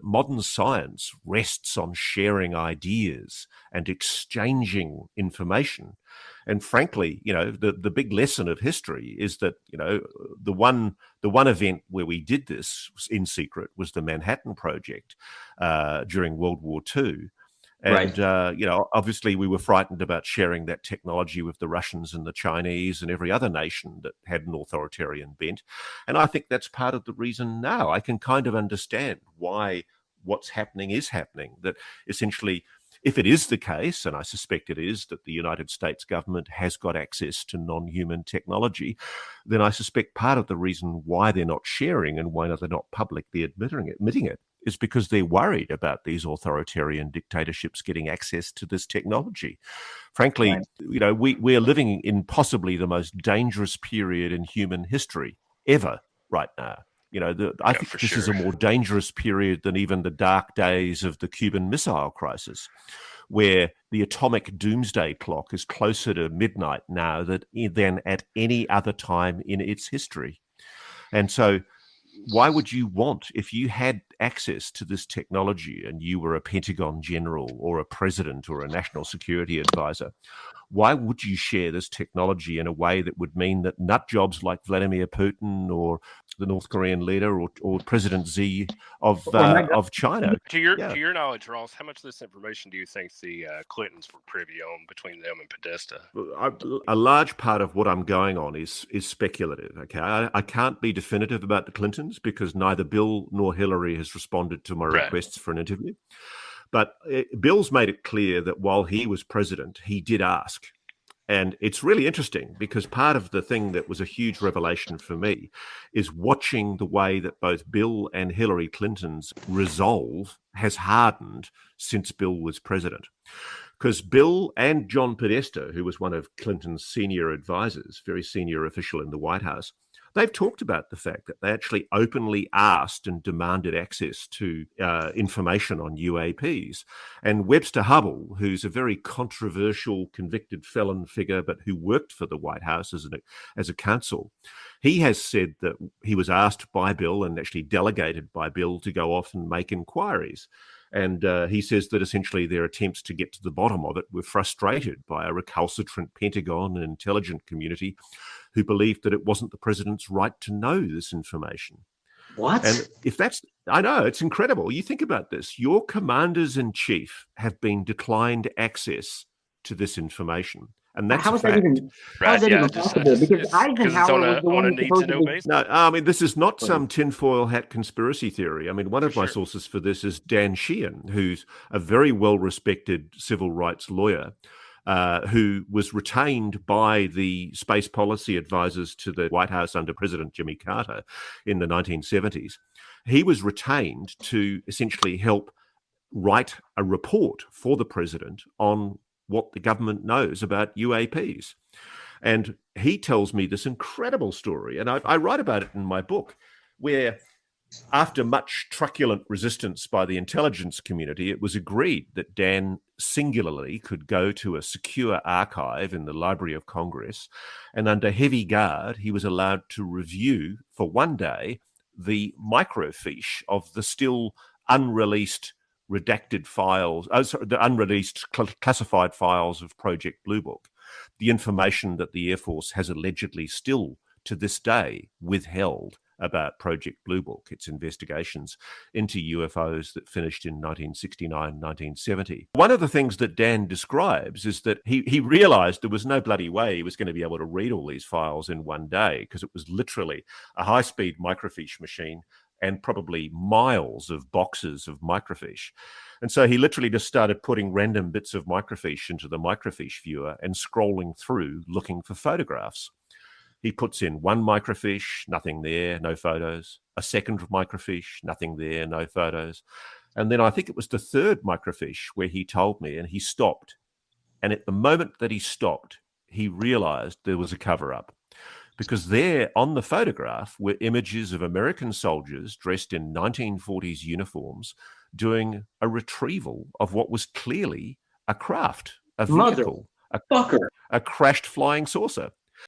modern science rests on sharing ideas and exchanging information. And frankly, the big lesson of history is that, the one event where we did this in secret was the Manhattan Project during World War II. And, obviously we were frightened about sharing that technology with the Russians and the Chinese and every other nation that had an authoritarian bent. And I think that's part of the reason now. I can kind of understand why what's happening is happening, that essentially, if it is the case, and I suspect it is, that the United States government has got access to non-human technology, then I suspect part of the reason why they're not sharing and why they're not publicly admitting it is because they're worried about these authoritarian dictatorships getting access to this technology. Frankly, we are living in possibly the most dangerous period in human history ever right now. I think this is a more dangerous period than even the dark days of the Cuban Missile Crisis, where the atomic doomsday clock is closer to midnight now than at any other time in its history. And so why would you want, if you had access to this technology and you were a Pentagon general or a president or a national security advisor, why would you share this technology in a way that would mean that nut jobs like Vladimir Putin or the North Korean leader or President Xi of China? To your knowledge, Ross, how much of this information do you think the Clintons were privy on between them and Podesta? A large part of what I'm going on is speculative. Okay, I can't be definitive about the Clintons because neither Bill nor Hillary has responded to my requests for an interview. But Bill's made it clear that while he was president, he did ask. And it's really interesting because part of the thing that was a huge revelation for me is watching the way that both Bill and Hillary Clinton's resolve has hardened since Bill was president. Because Bill and John Podesta, who was one of Clinton's senior advisors, very senior official in the White House, they've talked about the fact that they actually openly asked and demanded access to information on UAPs. And Webster Hubbell, who's a very controversial convicted felon figure, but who worked for the White House as a counsel, he has said that he was asked by Bill and actually delegated by Bill to go off and make inquiries. And he says that essentially their attempts to get to the bottom of it were frustrated by a recalcitrant Pentagon and intelligence community who believed that it wasn't the president's right to know this information. What? And I know, it's incredible. You think about this. Your commanders-in-chief have been declined access to this information. And that's how is that even possible? Because Eisenhower was the one who's supposed to be... No, I mean, this is not some tinfoil hat conspiracy theory. I mean, one of my sources for this is Dan Sheehan, who's a very well-respected civil rights lawyer, who was retained by the space policy advisors to the White House under President Jimmy Carter in the 1970s. He was retained to essentially help write a report for the president on what the government knows about UAPs. And he tells me this incredible story, and I write about it in my book, where after much truculent resistance by the intelligence community, it was agreed that Dan singularly could go to a secure archive in the Library of Congress, and under heavy guard, he was allowed to review for one day the microfiche of the still unreleased redacted files, the unreleased classified files of Project Blue Book, the information that the Air Force has allegedly still to this day withheld about Project Blue Book, its investigations into UFOs that finished in 1969, 1970. One of the things that Dan describes is that he realized there was no bloody way he was going to be able to read all these files in one day because it was literally a high-speed microfiche machine and probably miles of boxes of microfiche. And so he literally just started putting random bits of microfiche into the microfiche viewer and scrolling through looking for photographs. He puts in one microfiche, nothing there, no photos. A second microfiche, nothing there, no photos. And then I think it was the third microfiche where he told me, and he stopped. And at the moment that he stopped, he realized there was a cover-up. Because there on the photograph were images of American soldiers dressed in 1940s uniforms doing a retrieval of what was clearly a craft, a vehicle, a crashed flying saucer.